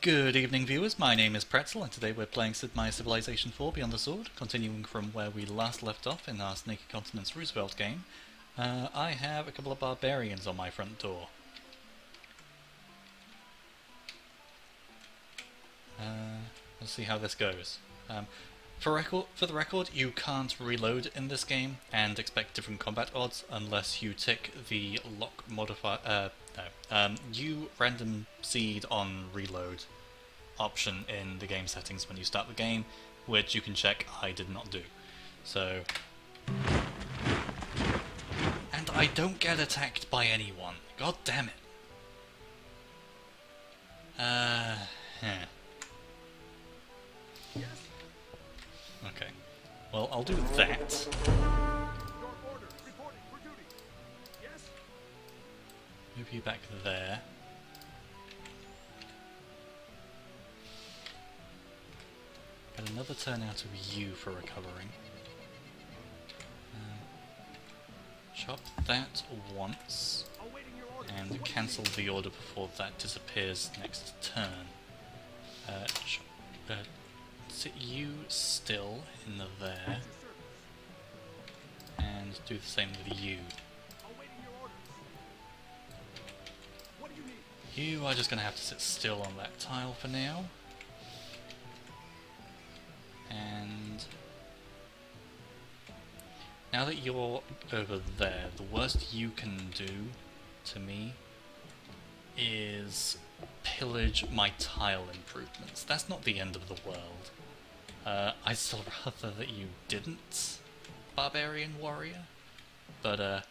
Good evening, viewers. My name is Pretzle, and today we're playing Sid Meier's Civilization 4 Beyond the Sword, continuing from where we last left off in our Snaky Continents Roosevelt game. I have a couple of barbarians on my front door. Let's see how this goes. For the record, you can't reload in this game and expect different combat odds unless you tick the lock modifier. You random seed on reload option in the game settings when you start the game, which you can check I did not do. So, and I don't get attacked by anyone. God damn it. Okay. Well, I'll do that. Move you back there. Get another turn out of you for recovering. Chop that once. And cancel the order before that disappears next turn. Sit you still in there. And do the same with you. You are just going to have to sit still on that tile for now. And now that you're over there, the worst you can do to me is pillage my tile improvements. That's not the end of the world. I'd still rather that you didn't, Barbarian Warrior, but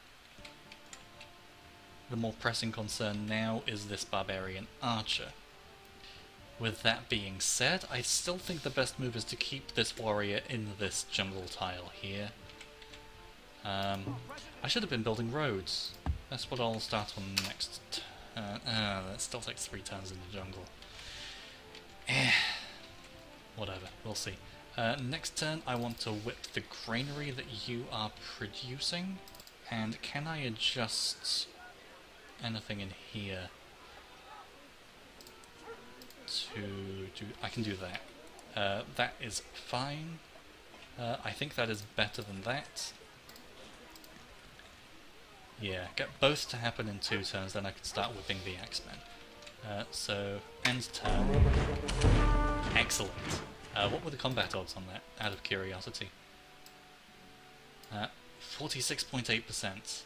the more pressing concern now is this Barbarian Archer. With that being said, I still think the best move is to keep this warrior in this jungle tile here. I should have been building roads. That's what I'll start on next turn. That still takes 3 turns in the jungle. Whatever, we'll see. Next turn I want to whip the granary that you are producing. And can I adjust anything in here to do... I can do that. That is fine. I think that is better than that. Yeah, get both to happen in 2 turns, then I can start whipping the Axemen. So, end turn. Excellent. What were the combat odds on that, out of curiosity? 46.8%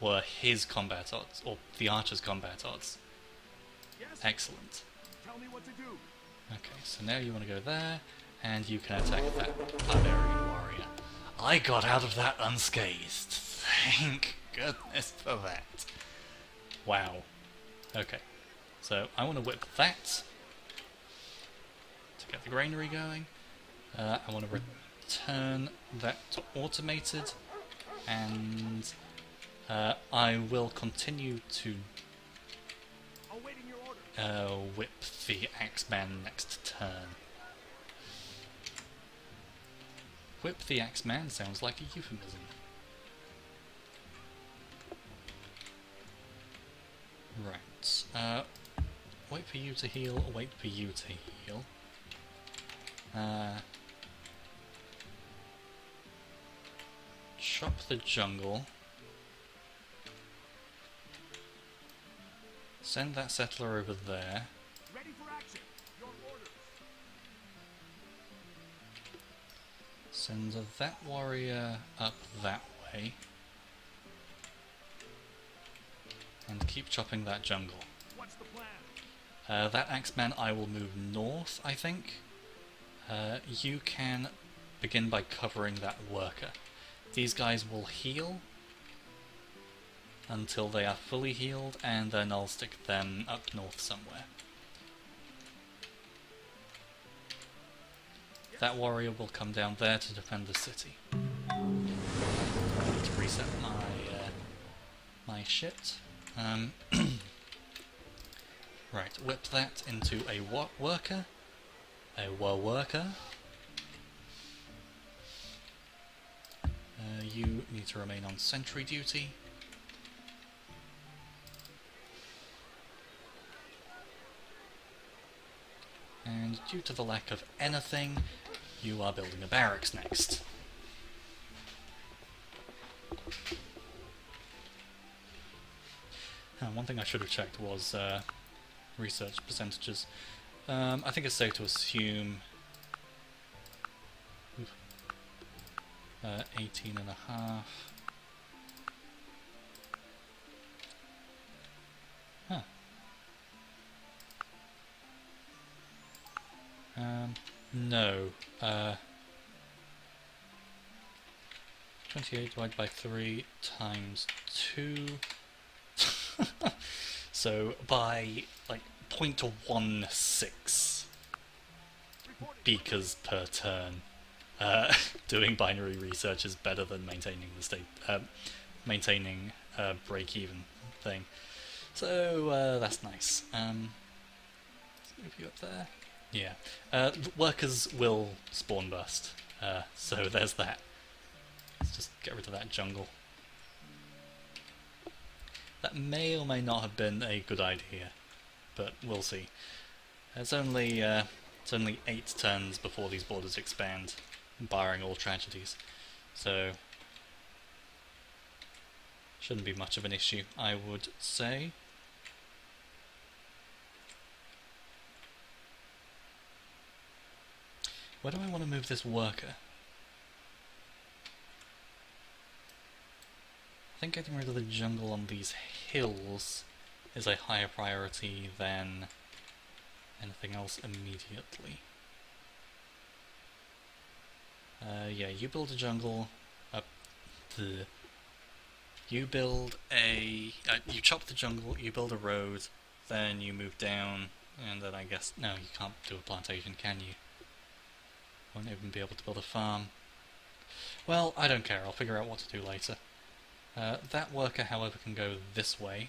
were his combat odds, or the archer's combat odds. Yes? Excellent. Tell me what to do. Okay, so now you want to go there, and you can attack that barbarian warrior. I got out of that unscathed. Thank goodness for that. Wow. Okay, so I want to whip that to get the granary going. I want to return that to automated, and I will continue to Awaiting your order. whip the Axeman next turn. Whip the Axeman sounds like a euphemism. Right. Wait for you to heal, wait for you to heal. Chop the jungle. Send that settler over there. Ready for action. Your orders. Send that warrior up that way. And keep chopping that jungle. What's the plan? That Axeman I will move north, I think. You can begin by covering that worker. These guys will heal until they are fully healed, and then I'll stick them up north somewhere. That warrior will come down there to defend the city. To reset my shit. Right, whip that into a worker. A worker. You need to remain on sentry duty. And due to the lack of anything, you are building a barracks next. One thing I should have checked was research percentages. I think it's safe to assume 18 and a half. Huh. No. 28 divided by 3 times 2. So by like 0.16 beakers per turn, doing binary research is better than maintaining the state, maintaining a break-even thing. So that's nice. Let's move you up there. Yeah. Workers will spawn burst. So there's that. Let's just get rid of that jungle. That may or may not have been a good idea, but we'll see. It's only 8 turns before these borders expand, barring all tragedies, so shouldn't be much of an issue, I would say. Where do I want to move this worker? I think getting rid of the jungle on these hills is a higher priority than anything else immediately. Yeah, you build a jungle up the... You build a... you chop the jungle, you build a road, then you move down, and then I guess... No, you can't do a plantation, can you? Won't even be able to build a farm. Well, I don't care, I'll figure out what to do later. That worker, however, can go this way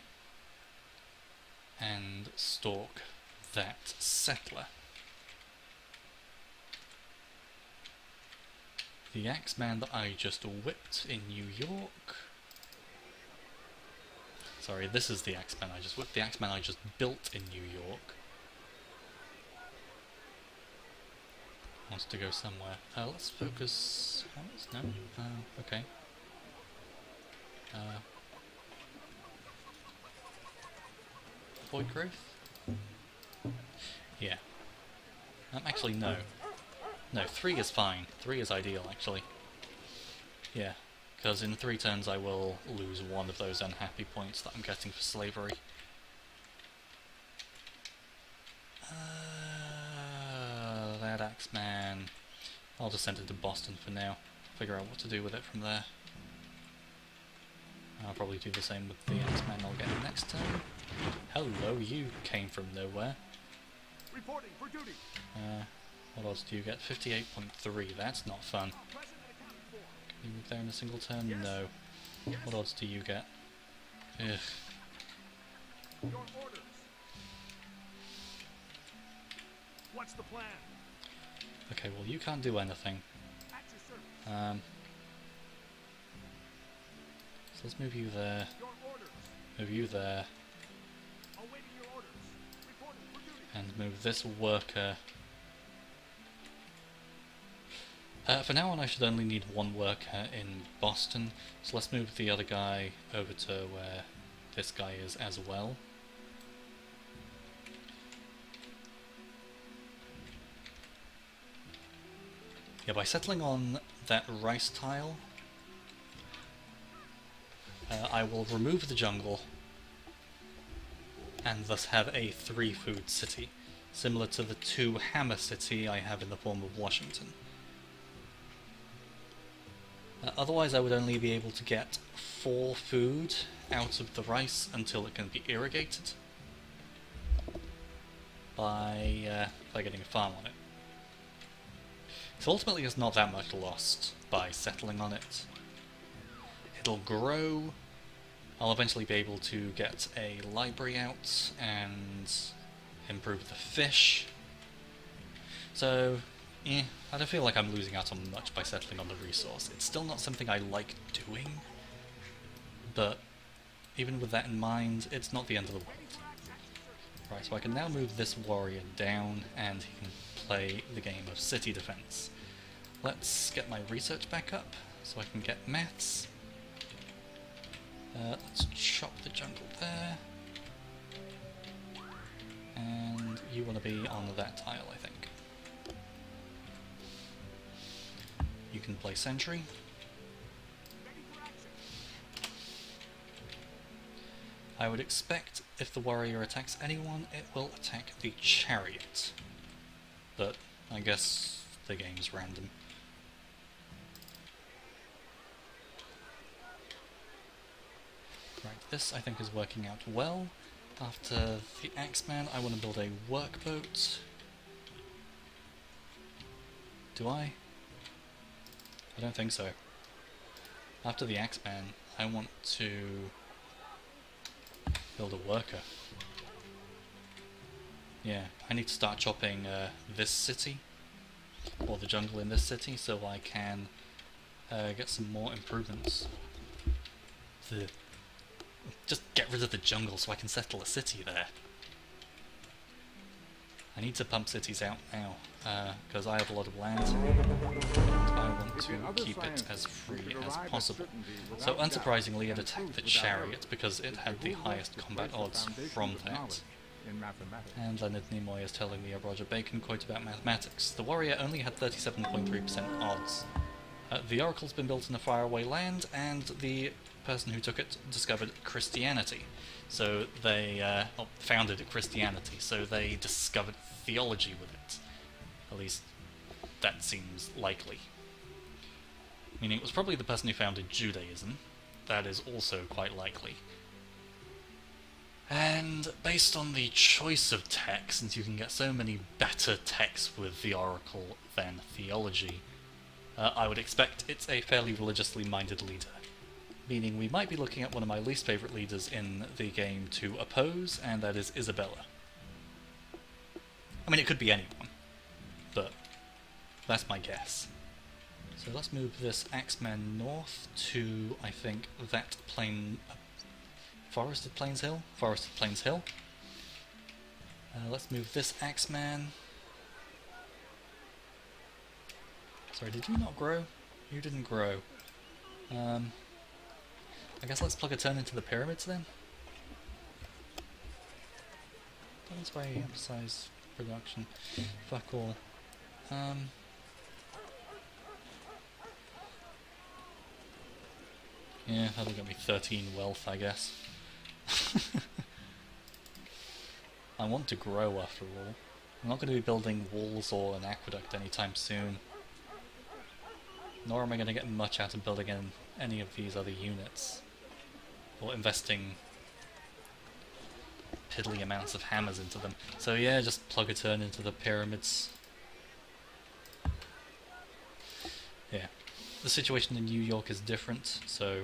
and stalk that settler. The Axeman that I just whipped in New York... Sorry, this is the Axeman I just whipped. The Axeman I just built in New York wants to go somewhere. Let's focus... No? Okay. Void growth? Yeah. Actually, no. No, 3 is fine. 3 is ideal, actually. Yeah, because in 3 turns I will lose 1 of those unhappy points that I'm getting for slavery. That Axeman. I'll just send it to Boston for now. Figure out what to do with it from there. I'll probably do the same with the Axeman I'll get next turn. Hello, you came from nowhere. Reporting for duty. What odds do you get? 58.3, that's not fun. Present and accounted for. Can you move there in a single turn? Yes. No. Yes. What odds do you get? Ugh. Your orders. What's the plan? Okay, well you can't do anything. At your service. So let's move you there, Your orders. move you there, Awaiting your orders. Reporting for duty. and move this worker. For now on I should only need 1 worker in Boston, so let's move the other guy over to where this guy is as well. Yeah, by settling on that rice tile, I will remove the jungle and thus have a 3-food city, similar to the 2-hammer city I have in the form of Washington. Otherwise I would only be able to get 4 food out of the rice until it can be irrigated by getting a farm on it. So ultimately it's not that much lost by settling on it. It'll grow, I'll eventually be able to get a library out and improve the fish. So, yeah, I don't feel like I'm losing out on much by settling on the resource. It's still not something I like doing, but even with that in mind, it's not the end of the world. Right, so I can now move this warrior down and he can play the game of city defense. Let's get my research back up so I can get maths. Let's chop the jungle there. And you want to be on that tile, I think. You can play sentry. I would expect if the warrior attacks anyone, it will attack the chariot. But I guess the game's random. Right, this I think is working out well. After the Axeman, I want to build a workboat. Do I? I don't think so. After the Axeman, I want to build a worker. Yeah, I need to start chopping this city, or the jungle in this city, so I can get some more improvements. Just get rid of the jungle so I can settle a city there. I need to pump cities out now, because I have a lot of land, and I want to keep it as free as possible. So unsurprisingly it attacked the chariot because it had the highest combat odds from that. And Leonard Nimoy is telling me a Roger Bacon quote about mathematics. The warrior only had 37.3% odds. The oracle's been built in a faraway land, and the person who took it discovered Christianity. So they founded Christianity, so they discovered theology with it. At least that seems likely. Meaning it was probably the person who founded Judaism. That is also quite likely. And based on the choice of texts, since you can get so many better texts with the Oracle than theology, I would expect it's a fairly religiously minded leader. Meaning we might be looking at one of my least favourite leaders in the game to oppose, and that is Isabella. I mean, it could be anyone, but that's my guess. So let's move this Axeman north to, I think, that plain... Forested Plains Hill? Forested Plains Hill. Let's move this Axeman. Sorry, did you not grow? You didn't grow. I guess let's plug a turn into the pyramids then. That's why I emphasize production. Fuck all. Yeah, that'll get me 13 wealth, I guess. I want to grow after all. I'm not going to be building walls or an aqueduct anytime soon. Nor am I going to get much out of building in any of these other units. Or investing piddly amounts of hammers into them. So yeah, just plug a turn into the pyramids. Yeah. The situation in New York is different, so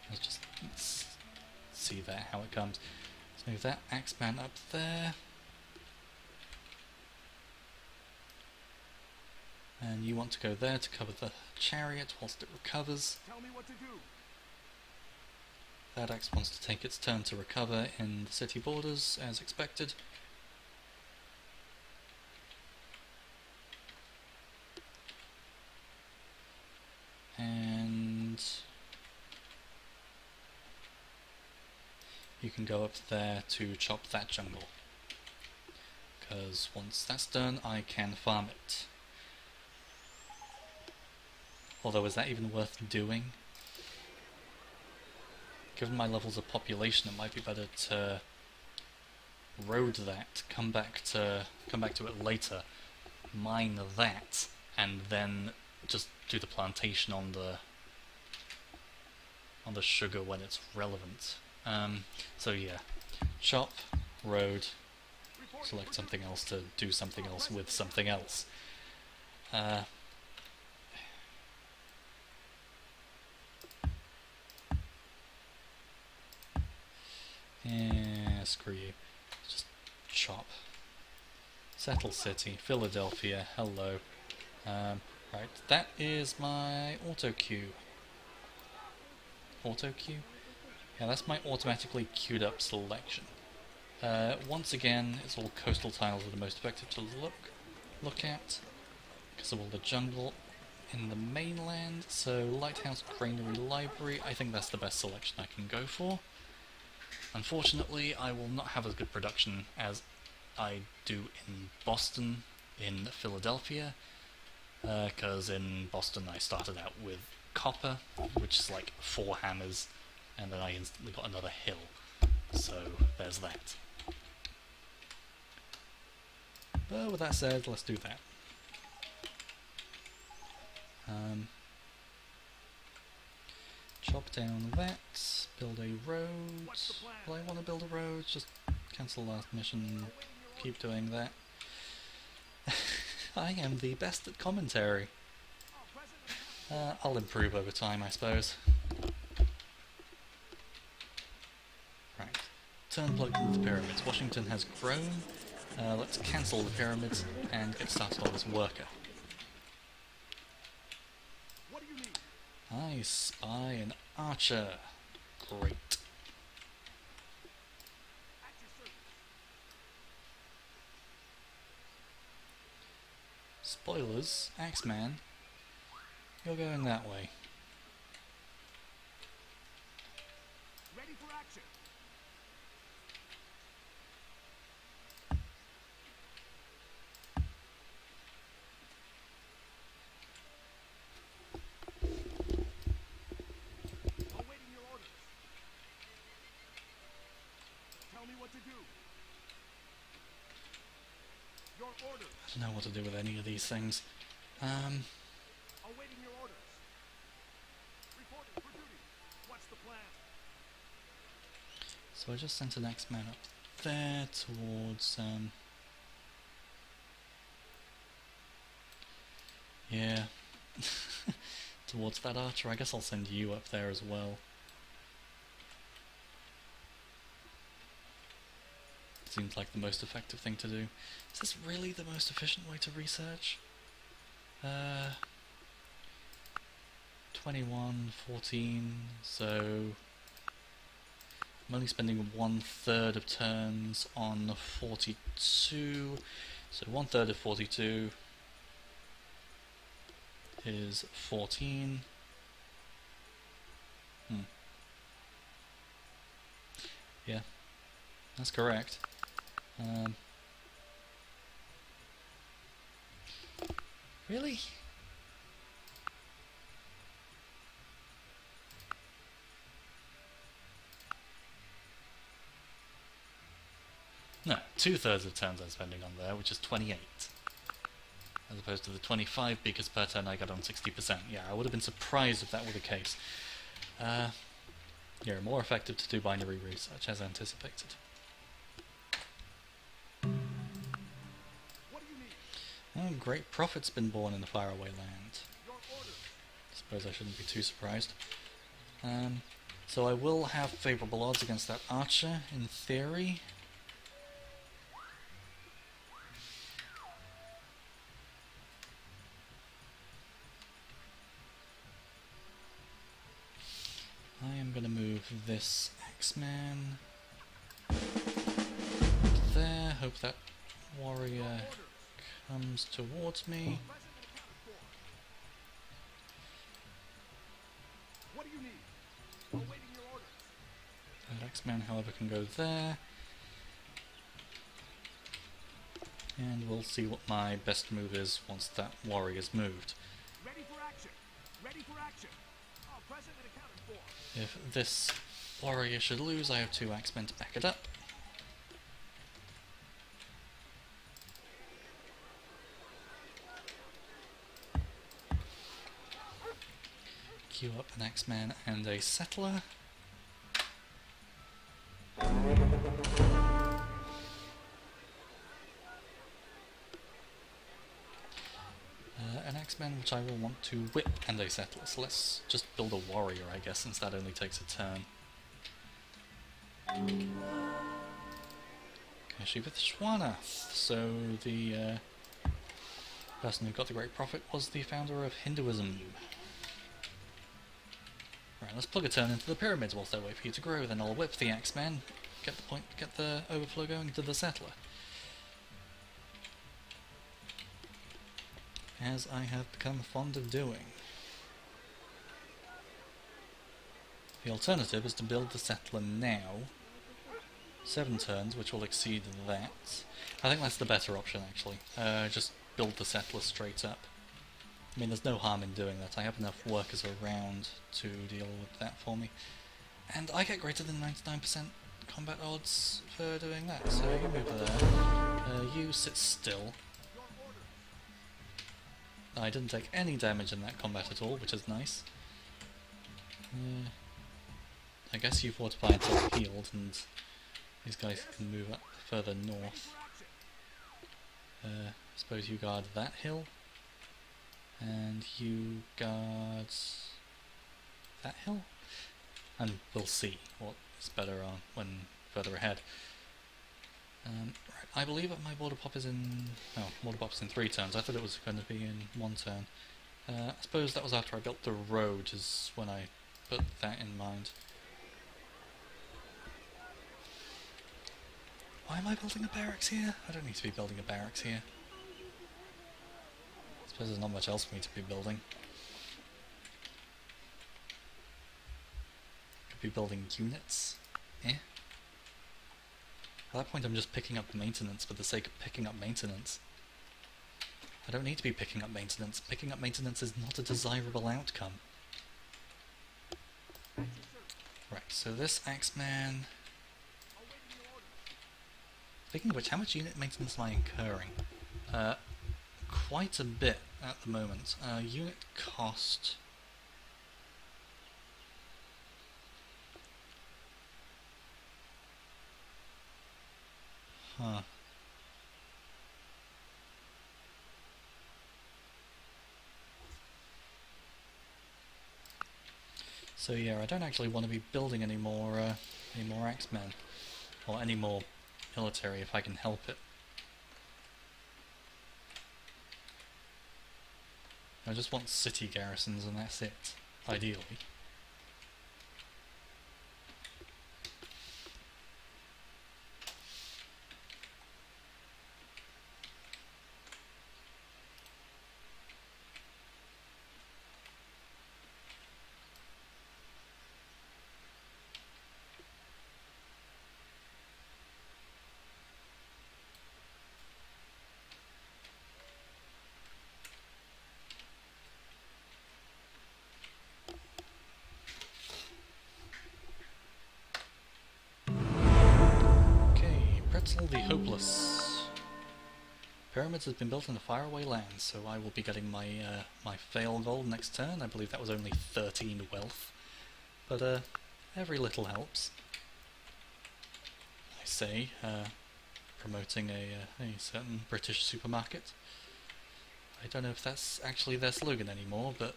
let's just see that, how it comes. Let's move that Axeman up there. And you want to go there to cover the chariot whilst it recovers. Tell me what to do. That axe wants to take its turn to recover in the city borders, as expected. And you can go up there to chop that jungle. Because once that's done, I can farm it. Although, is that even worth doing? Given my levels of population, it might be better to road that, come back to it later, mine that, and then just do the plantation on the sugar when it's relevant. So yeah, chop, road, select something else to do something else with something else. Yeah, screw you. Just chop. Settle city, Philadelphia, hello. Right, that is my auto queue. Auto queue? Yeah, that's my automatically queued up selection. Once again, it's all coastal tiles that are the most effective to look at, because of all the jungle in the mainland. So Lighthouse, Granary, Library, I think that's the best selection I can go for. Unfortunately, I will not have as good production as I do in Boston, in Philadelphia, because in Boston I started out with copper, which is like 4 hammers, and then I instantly got another hill. So there's that. But with that said, let's do that. Chop down that, build a road. Will I want to build a road? Just cancel last mission, keep doing that. I am the best at commentary. I'll improve over time, I suppose. Right. Turn plugged into the pyramids. Washington has grown. Let's cancel the pyramids and get started on this worker. What do you need? I spy an archer. Great. At your service. Spoilers, Axeman, you're going that way. Ready for action. Awaiting your orders. Tell me what to do. Your orders. I don't know what to do with any of these things. Awaiting your orders. Reporting for duty. What's the plan? So I just sent an Axeman up there towards, yeah, towards that archer. I guess I'll send you up there as well. Seems like the most effective thing to do. Is this really the most efficient way to research? 21, 14, so I'm only spending 1/3 of turns on 42, so 1/3 of 42 is 14. Yeah, that's correct. Really? No, 2/3 of turns I'm spending on there, which is 28. As opposed to the 25 beakers per turn I got on 60%. Yeah, I would have been surprised if that were the case. Yeah, more effective to do binary research, as anticipated. What do you need? Oh, great profit's been born in the faraway land. Your orders. Suppose I shouldn't be too surprised. So I will have favourable odds against that archer, in theory. I am going to move this Axeman there, hope that warrior comes towards me. Present and accounted for. What do you need? Awaiting your orders. That Axeman, however, can go there. And we'll see what my best move is once that warrior's moved. Ready for action. Ready for action. All present and accounted for. If this warrior should lose, I have 2 Axemen to back it up. Queue up an Axeman and a settler. An Axeman which I will want to whip and a settler. So let's just build a warrior, I guess, since that only takes a turn. Kashivith Shwanath. So the person who got the great prophet was the founder of Hinduism. Right, let's plug a turn into the pyramids whilst I wait for you to grow, then I'll whip the Axeman get the point, get the overflow going to the settler. As I have become fond of doing. The alternative is to build the settler now. 7 turns, which will exceed that. I think that's the better option, actually. Just build the settler straight up. I mean, there's no harm in doing that. I have enough workers around to deal with that for me. And I get greater than 99% combat odds for doing that, so you move there. You sit still. I didn't take any damage in that combat at all, which is nice. I guess you fortify until healed, and these guys can move up further north. I suppose you guard that hill, and you guard that hill, and we'll see what's better on when further ahead. Right, I believe that my border pop is in... oh, border pop's in 3 turns. I thought it was going to be in 1 turn. I suppose that was after I built the road, is when I put that in mind. Why am I building a barracks here? I don't need to be building a barracks here. I suppose there's not much else for me to be building. Could be building units. Eh? At that point I'm just picking up maintenance for the sake of picking up maintenance. I don't need to be picking up maintenance. Picking up maintenance is not a desirable outcome. Right, so this Axeman... Speaking of which, how much unit maintenance am I incurring? Quite a bit at the moment. Unit cost... Huh. So yeah, I don't actually want to be building any more Axemen, or any more military if I can help it. I just want city garrisons and that's it, ideally. Pretzle the Hopeless. Pyramids has been built in a faraway land, so I will be getting my my fail gold next turn. I believe that was only 13 wealth, but every little helps. I say, promoting a certain British supermarket. I don't know if that's actually their slogan anymore, but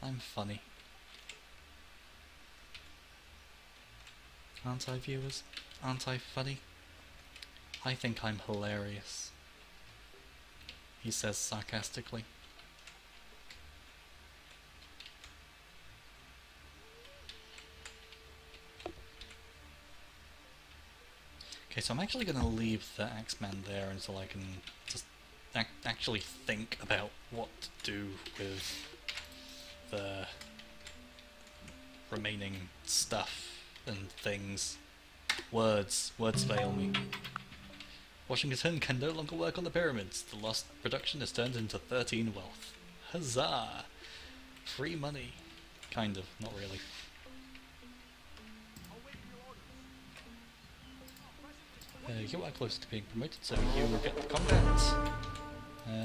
I'm funny. Aren't I, viewers? Aren't I funny? I think I'm hilarious, he says sarcastically. Okay, so I'm actually going to leave the Axeman there until I can just actually think about what to do with the remaining stuff and things. Words fail me. Washington can no longer work on the pyramids. The lost production has turned into 13 wealth. Huzzah! Free money. Kind of, not really. You are close to being promoted, so you will get the combat.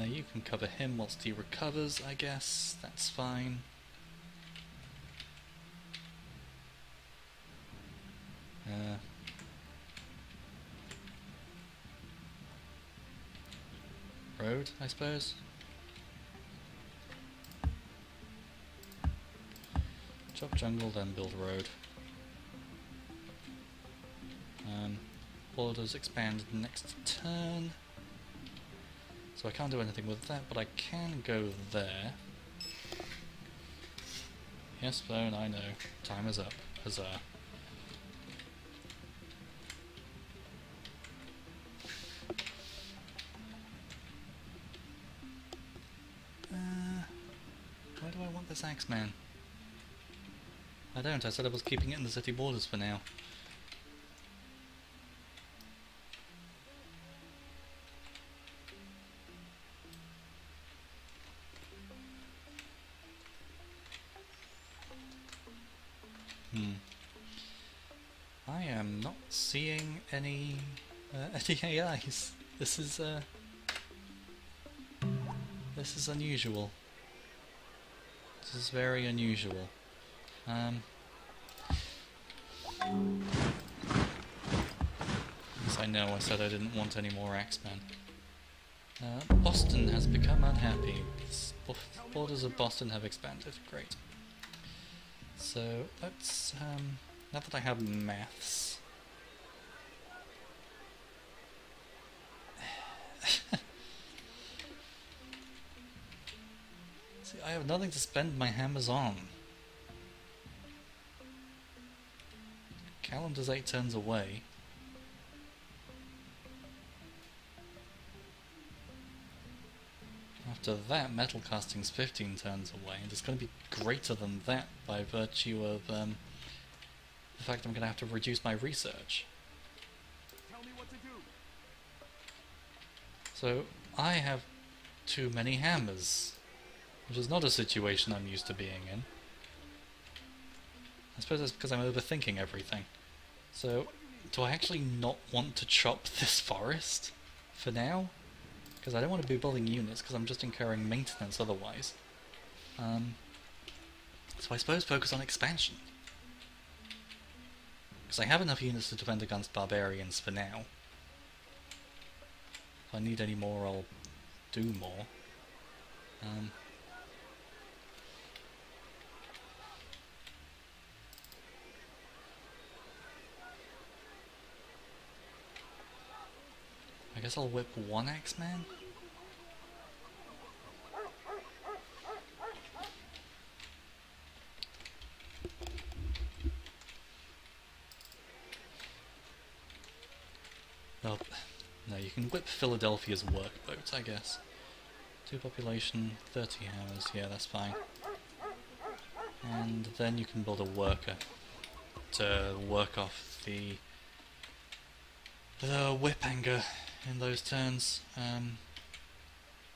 You can cover him whilst he recovers, I guess. That's fine. Road, I suppose. Chop jungle, then build road. Borders expand next turn. So I can't do anything with that, but I can go there. Yes, phone, I know. Time is up. Huzzah. Where do I want this Axeman? I don't. I said I was keeping it in the city borders for now. I am not seeing any AIs. This is unusual. This is very unusual. Yes, I know. I said I didn't want any more Axemen. Boston has become unhappy. Borders of Boston have expanded. Great. So let's now that I have maths. See, I have nothing to spend my hammers on. Calendar's 8 turns away. After that, metal casting's 15 turns away, and it's going to be greater than that by virtue of the fact I'm going to have to reduce my research. Tell me what to do. So, I have too many hammers, which is not a situation I'm used to being in. I suppose that's because I'm overthinking everything. So, do I actually not want to chop this forest for now? Because I don't want to be building units, because I'm just incurring maintenance otherwise. So I suppose focus on expansion. Because I have enough units to defend against barbarians for now. If I need any more, I'll do more. I guess I'll whip one Axeman? Oh, no, you can whip Philadelphia's workboat, I guess. 2 population, 30 hammers, yeah, that's fine. And then you can build a worker to work off the whip anger in those turns.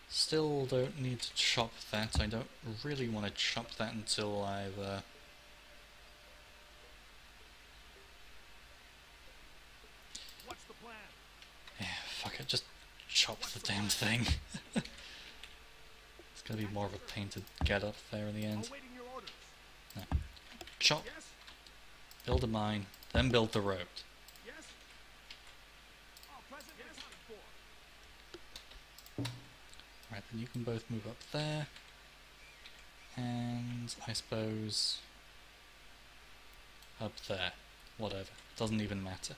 Still don't need to chop that. I don't really want to chop that until I've What's the plan? yeah, fuck it, just chop the damn thing. It's gonna be more of a pain to get up there in the end. Awaiting your orders. No. Chop, Yes? build a mine, then build the road. Yes? Oh, present yes. Accounted for. Right, then you can both move up there. And I suppose up there. Whatever. Doesn't even matter.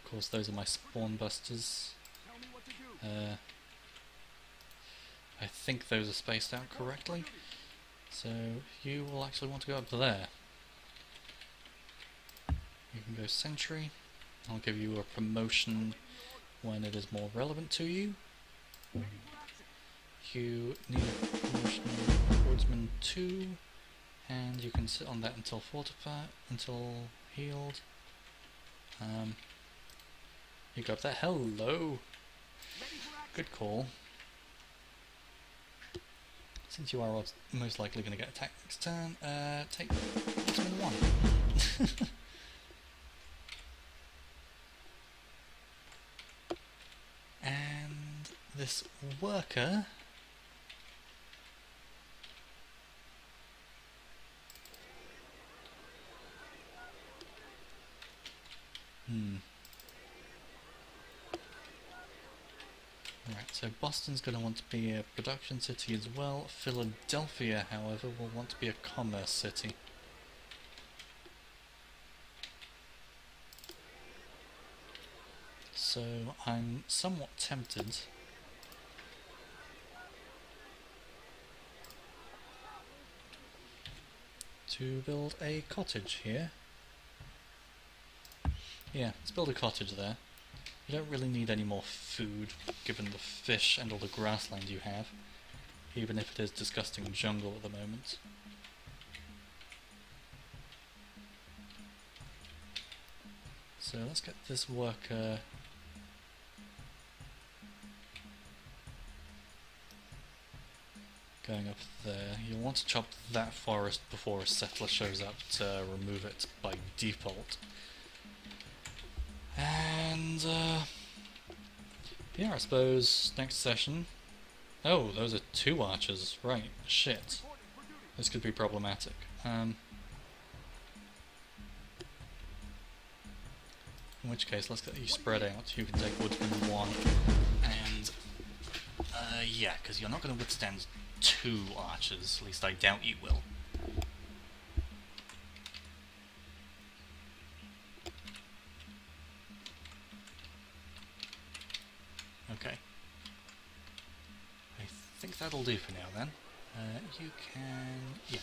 Of course, those are my spawn busters. Tell me what to do. I think those are spaced out correctly. So you will actually want to go up there. You can go sentry. I'll give you a promotion when it is more relevant to you. You need a promotion Swordsman 2, and you can sit on that until fortified, until healed. You go up there. Hello. Good call. Since you are most likely going to get attacked next turn, take Swordsman 1. And this worker Right, so Boston's going to want to be a production city as well. Philadelphia, however, will want to be a commerce city. So I'm somewhat tempted to build a cottage here. Yeah, let's build a cottage there. You don't really need any more food, given the fish and all the grassland you have, even if it is disgusting jungle at the moment. So let's get this worker going up there. You'll want to chop that forest before a settler shows up to remove it by default. And, yeah, I suppose next session... Oh, those are 2 archers, right, shit. This could be problematic. In which case, let's get you spread out. You can take woodsman 1, and, yeah, because you're not going to withstand 2 archers, at least I doubt you will. Okay. I think that'll do for now then. You can... yeah.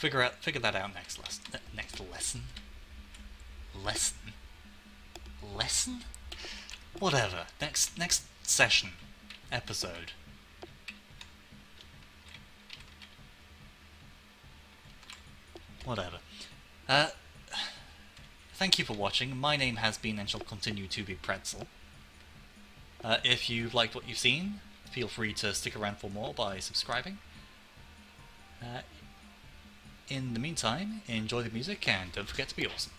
Right, figure that out next lesson. Next lesson? Lesson? Lesson? Whatever. Next session. Episode. Whatever. Thank you for watching. My name has been and shall continue to be Pretzle. If you've liked what you've seen, feel free to stick around for more by subscribing. In the meantime, enjoy the music and don't forget to be awesome.